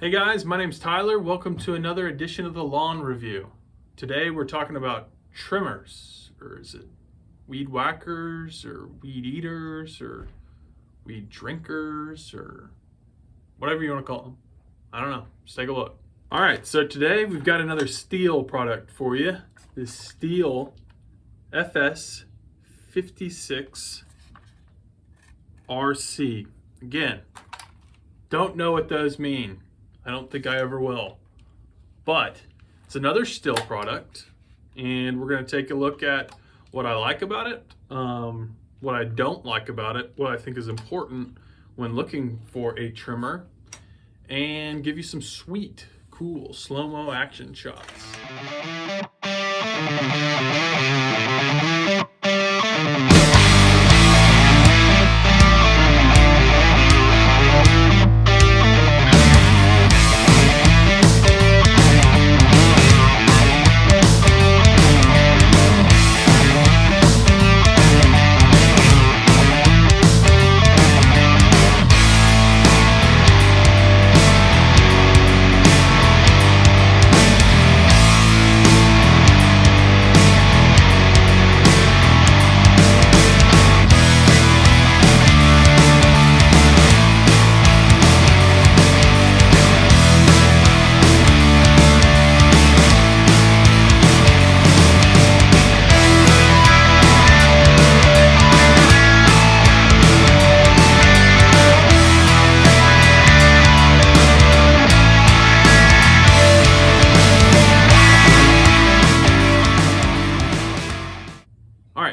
Hey guys, my name's Tyler. Welcome to another edition of the Lawn Review. Today we're talking about trimmers, or is it weed whackers, or weed eaters, or weed drinkers, or whatever you want to call them. I don't know. Let's take a look. All right, so today we've got another Stihl product for you. This Stihl FS 56 RC. Again, don't know what those mean. I don't think I ever will. But it's another Stihl product, and we're going to take a look at what I like about it, what I don't like about it, what I think is important when looking for a trimmer, and give you some sweet, cool, slow-mo action shots.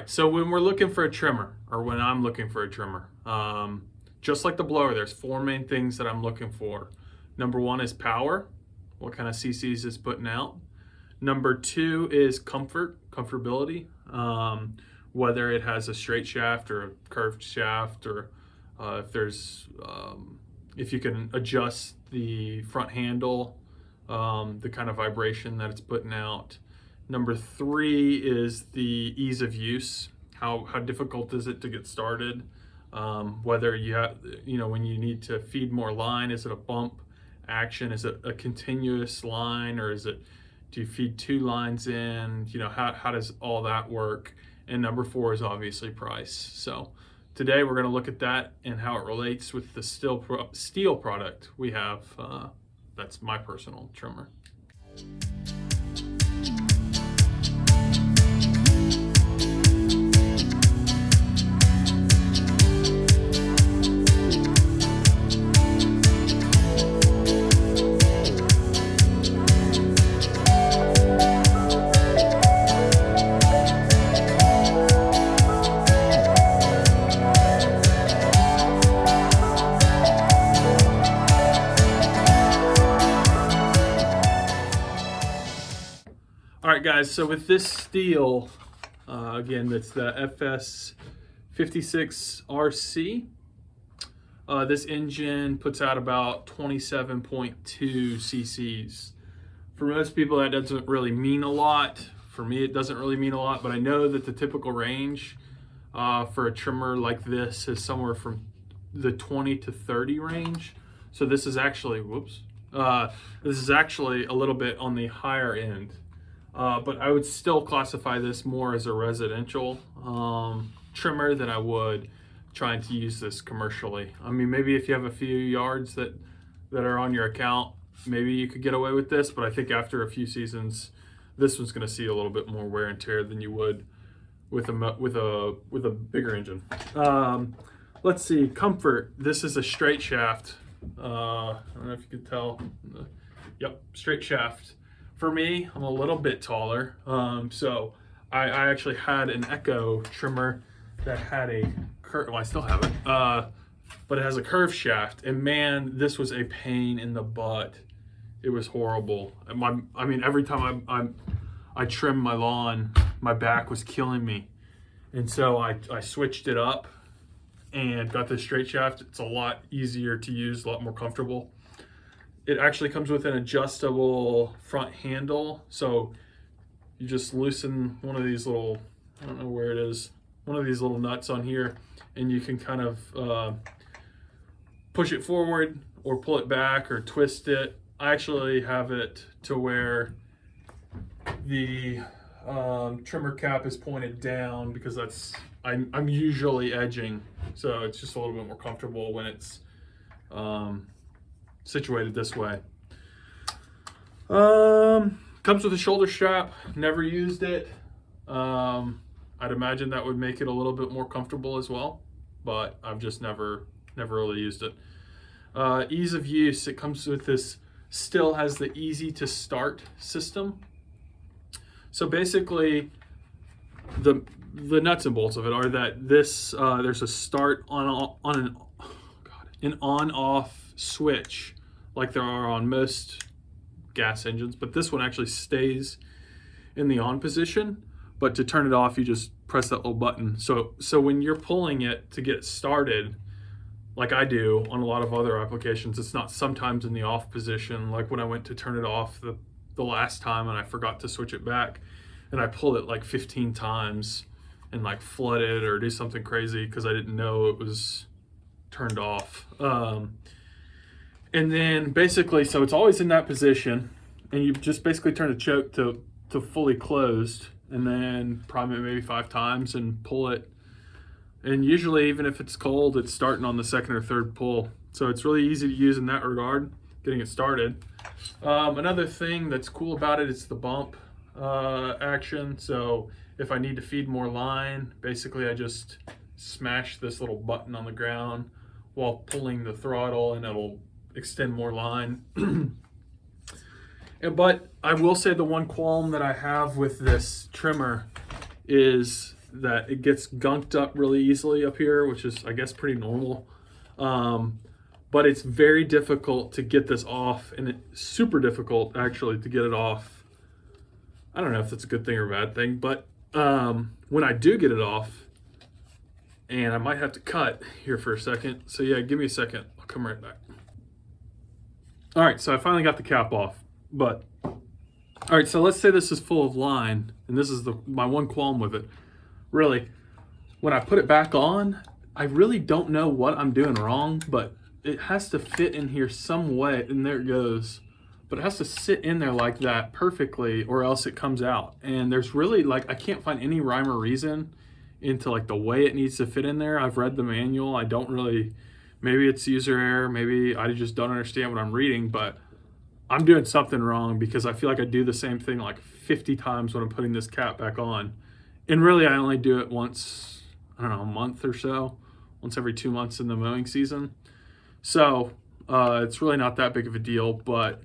So when we're looking for a trimmer, or when I'm looking for a trimmer, just like the blower, there's four main things that I'm looking for. Number one is power. What kind of cc's it's putting out. Number two is comfortability. Whether it has a straight shaft or a curved shaft, or if you can adjust the front handle, the kind of vibration that it's putting out. Number three is the ease of use. How difficult is it to get started? Whether you have, when you need to feed more line, is it a bump action? Is it a continuous line, or do you feed two lines in? How does all that work? And number four is obviously price. So today we're going to look at that and how it relates with the Stihl product we have. That's my personal trimmer. All right, guys, so with this Stihl, again, that's the FS 56 RC. This engine puts out about 27.2 cc's. For most people, that doesn't really mean a lot. For me, it doesn't really mean a lot, but I know that the typical range for a trimmer like this is somewhere from the 20 to 30 range. So this is actually, this is actually a little bit on the higher end. But I would still classify this more as a residential trimmer than I would trying to use this commercially. I mean, maybe if you have a few yards that are on your account, maybe you could get away with this, but I think after a few seasons, this one's going to see a little bit more wear and tear than you would with a bigger engine. Let's see, comfort. This is a straight shaft. I don't know if you could tell. Yep, straight shaft. For me, I'm a little bit taller, so I actually had an Echo trimmer that had a well, I still have it, but it has a curved shaft, and man, this was a pain in the butt. It was horrible. I mean, every time I trimmed my lawn, my back was killing me, and so I switched it up and got this straight shaft. It's a lot easier to use, a lot more comfortable. It actually comes with an adjustable front handle, so you just loosen one of these little, I don't know where it is, one of these little nuts on here, and you can kind of push it forward or pull it back or twist it. I actually have it to where the trimmer cap is pointed down because I'm usually edging, so it's just a little bit more comfortable when it's situated this way. Comes with a shoulder strap. Never used it. I'd imagine that would make it a little bit more comfortable as well, but I've just never really used it. Ease of use, it comes with this, Stihl has the easy to start system. So basically the nuts and bolts of it are that this there's a start on an on-off switch like there are on most gas engines, but this one actually stays in the on position, but to turn it off you just press that little button. So when you're pulling it to get it started, like I do on a lot of other applications, it's not sometimes in the off position, like when I went to turn it off the last time and I forgot to switch it back, and I pulled it like 15 times and like flooded or do something crazy because I didn't know it was turned off. And then basically, so it's always in that position, and you just basically turn the choke to fully closed, and then prime it maybe 5 times and pull it. And usually, even if it's cold, it's starting on the second or third pull. So it's really easy to use in that regard, getting it started. Another thing that's cool about it is the bump action. So if I need to feed more line, basically I just smash this little button on the ground while pulling the throttle, and it'll extend more line. But I will say the one qualm that I have with this trimmer is that it gets gunked up really easily up here, which is, I guess, pretty normal. But it's very difficult to get this off, and it's super difficult actually to get it off. I don't know if that's a good thing or a bad thing, but when I do get it off, and I might have to cut here for a second. So yeah, give me a second. I'll come right back. All right, so I finally got the cap off, but all right, so let's say this is full of line, and this is my one qualm with it. Really, when I put it back on, I really don't know what I'm doing wrong, but it has to fit in here some way, and there it goes. But it has to sit in there like that perfectly, or else it comes out. And there's really, like, I can't find any rhyme or reason into like the way it needs to fit in there. I've read the manual. I don't really, maybe it's user error, maybe I just don't understand what I'm reading, but I'm doing something wrong because I feel like I do the same thing like 50 times when I'm putting this cap back on. And really I only do it once, I don't know, a month or so, once every 2 months in the mowing season. So it's really not that big of a deal, but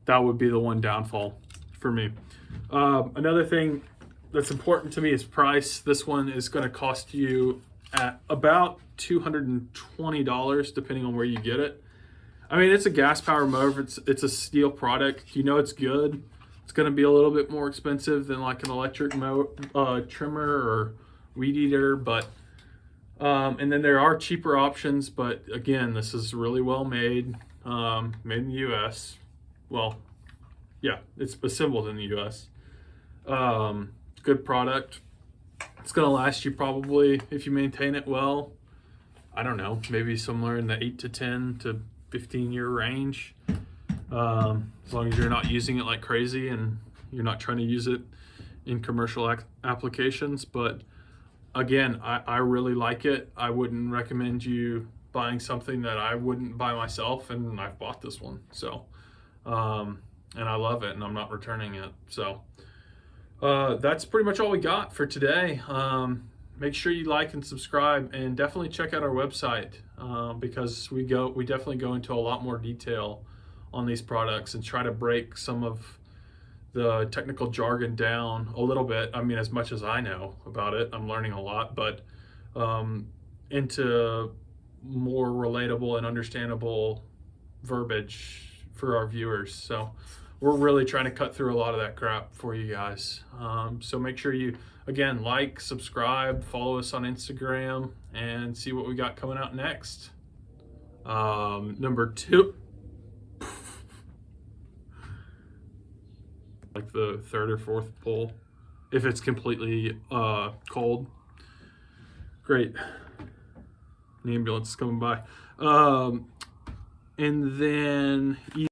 that would be the one downfall for me. Another thing that's important to me is price. This one is going to cost you at about $220 depending on where you get it. I mean, it's a gas power mower. It's a Stihl product. You know it's good. It's going to be a little bit more expensive than like an electric trimmer or weed eater, but and then there are cheaper options. But again, this is really well made, made in the U.S. Well, yeah, it's assembled in the U.S. Good product. It's going to last you probably, if you maintain it well, I don't know, maybe somewhere in the 8 to 10 to 15 year range. As long as you're not using it like crazy and you're not trying to use it in commercial applications. But again, I really like it. I wouldn't recommend you buying something that I wouldn't buy myself, and I've bought this one. So, and I love it, and I'm not returning it. So that's pretty much all we got for today. Make sure you like and subscribe, and definitely check out our website because we definitely go into a lot more detail on these products and try to break some of the technical jargon down a little bit. I mean, as much as I know about it, I'm learning a lot, but into more relatable and understandable verbiage for our viewers. So we're really trying to cut through a lot of that crap for you guys. So make sure you, again, like, subscribe, follow us on Instagram, and see what we got coming out next. Number 2, like the 3rd or 4th pull, if it's completely cold. Great. An ambulance is coming by. And then